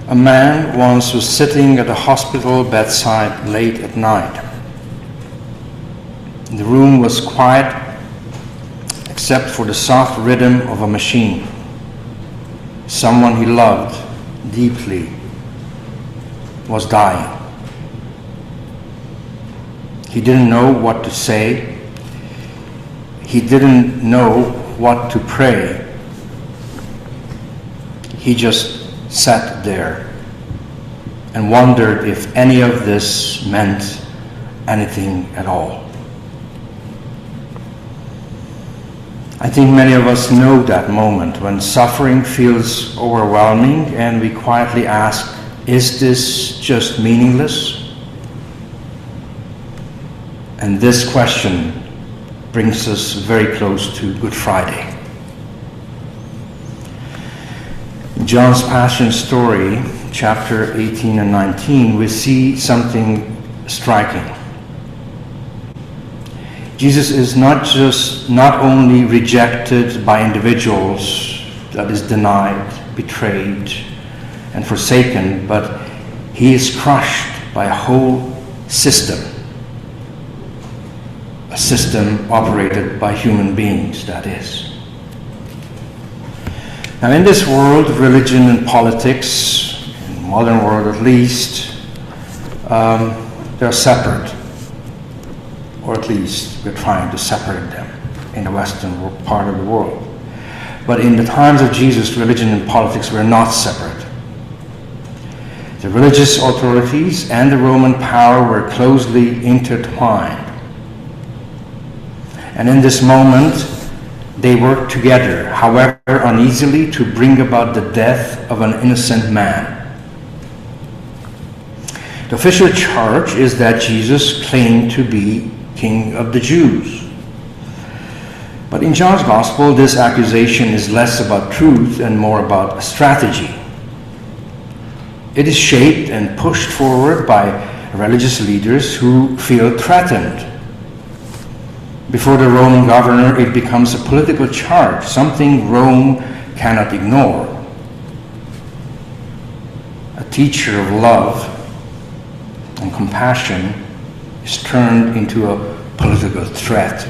A man once was sitting at a hospital bedside late at night. The room was quiet except for the soft rhythm of a machine. Someone he loved deeply was dying. He didn't know what to say. He didn't know what to pray. He just sat there and wondered if any of this meant anything at all. I think many of us know that moment when suffering feels overwhelming and we quietly ask, is this just meaningless? And this question brings us very close to Good Friday. In John's Passion story, chapter 18 and 19, we see something striking. Jesus is not only rejected by individuals, that is denied, betrayed, and forsaken, but he is crushed by a whole system. A system operated by human beings, that is. Now in this world, religion and politics, in the modern world at least, they're separate. Or at least we're trying to separate them in the Western part of the world. But in the times of Jesus, religion and politics were not separate. The religious authorities and the Roman power were closely intertwined. And in this moment, they worked together, however uneasily, to bring about the death of an innocent man. The official charge is that Jesus claimed to be King of the Jews. But in John's Gospel, this accusation is less about truth and more about a strategy. It is shaped and pushed forward by religious leaders who feel threatened. Before the Roman governor, it becomes a political charge, something Rome cannot ignore. A teacher of love and compassion is turned into a political threat.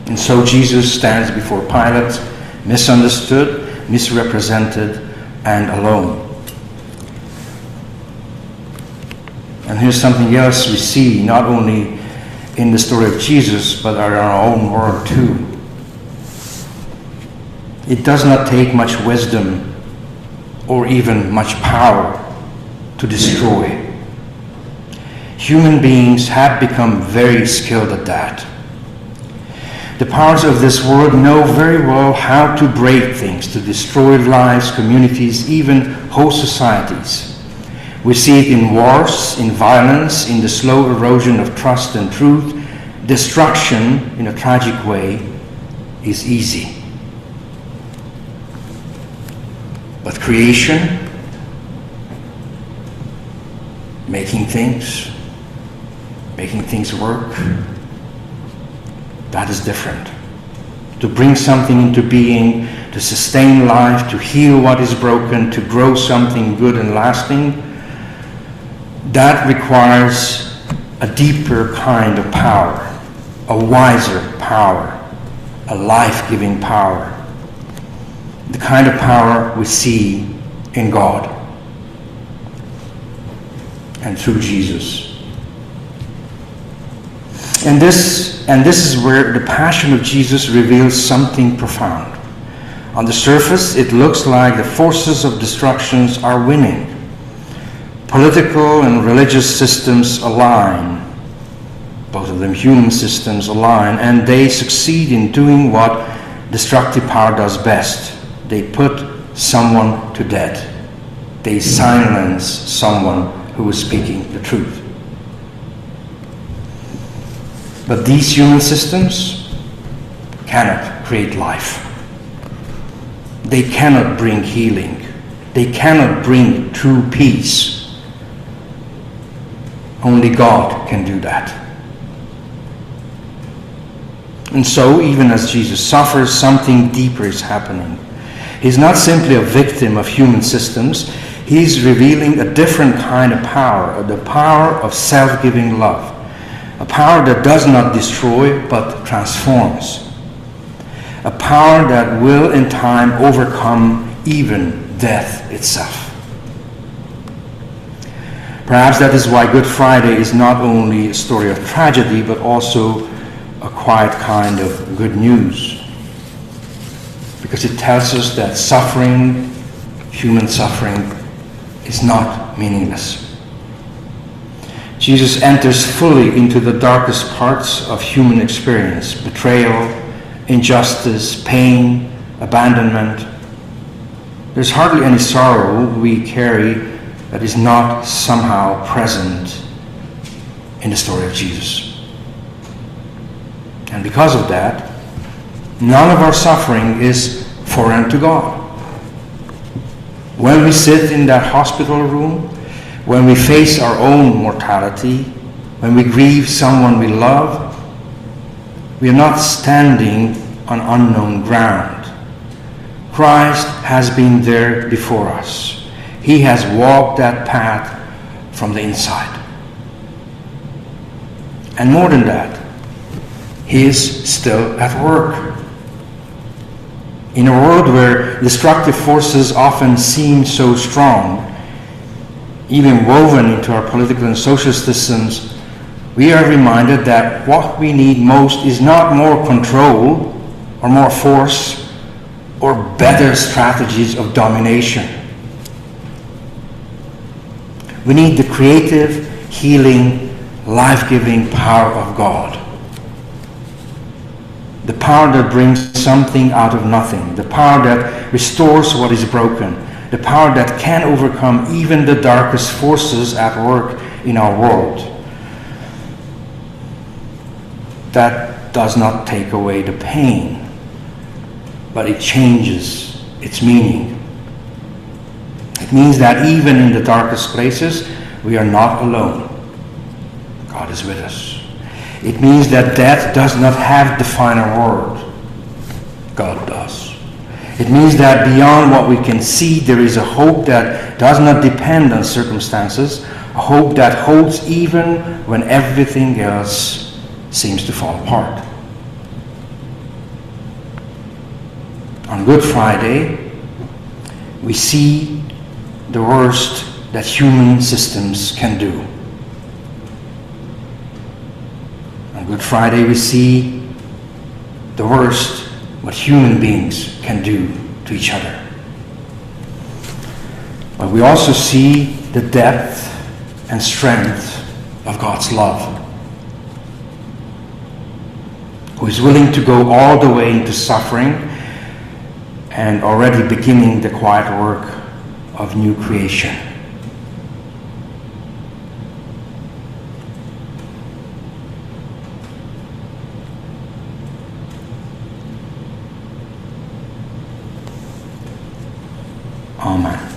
And so Jesus stands before Pilate, misunderstood, misrepresented, and alone. And here's something else we see, not only in the story of Jesus, but in our own world too. It does not take much wisdom or even much power to destroy. Human beings have become very skilled at that. The powers of this world know very well how to break things, to destroy lives, communities, even whole societies. We see it in wars, in violence, in the slow erosion of trust and truth. Destruction, in a tragic way, is easy. But creation, making things work, that is different. To bring something into being, to sustain life, to heal what is broken, to grow something good and lasting, that requires a deeper kind of power, a wiser power, a life-giving power, the kind of power we see in God and through Jesus. And this is where the passion of Jesus reveals something profound. On the surface, it looks like the forces of destruction are winning. Political and religious systems align. Both of them human systems align, and they succeed in doing what destructive power does best. They put someone to death. They silence someone who is speaking the truth. But these human systems cannot create life. They cannot bring healing. They cannot bring true peace. Only God can do that. And so, even as Jesus suffers, something deeper is happening. He's not simply a victim of human systems. He's revealing a different kind of power, the power of self-giving love, a power that does not destroy but transforms, a power that will in time overcome even death itself. Perhaps that is why Good Friday is not only a story of tragedy, but also a quiet kind of good news. Because it tells us that suffering, human suffering, is not meaningless. Jesus enters fully into the darkest parts of human experience: betrayal, injustice, pain, abandonment. There's hardly any sorrow we carry that is not somehow present in the story of Jesus. And because of that, none of our suffering is foreign to God. When we sit in that hospital room, when we face our own mortality, when we grieve someone we love, we are not standing on unknown ground. Christ has been there before us. He has walked that path from the inside. And more than that, He is still at work. In a world where destructive forces often seem so strong, even woven into our political and social systems, we are reminded that what we need most is not more control or more force or better strategies of domination. We need the creative, healing, life-giving power of God. The power that brings something out of nothing. The power that restores what is broken. The power that can overcome even the darkest forces at work in our world. That does not take away the pain, but it changes its meaning. It means that even in the darkest places, we are not alone. God is with us. It means that death does not have the final word. God does. It means that beyond what we can see, there is a hope that does not depend on circumstances, a hope that holds even when everything else seems to fall apart. On Good Friday, we see the worst that human systems can do. On Good Friday, we see the worst what human beings can do to each other. But we also see the depth and strength of God's love, who is willing to go all the way into suffering and already beginning the quiet work of new creation. Amen.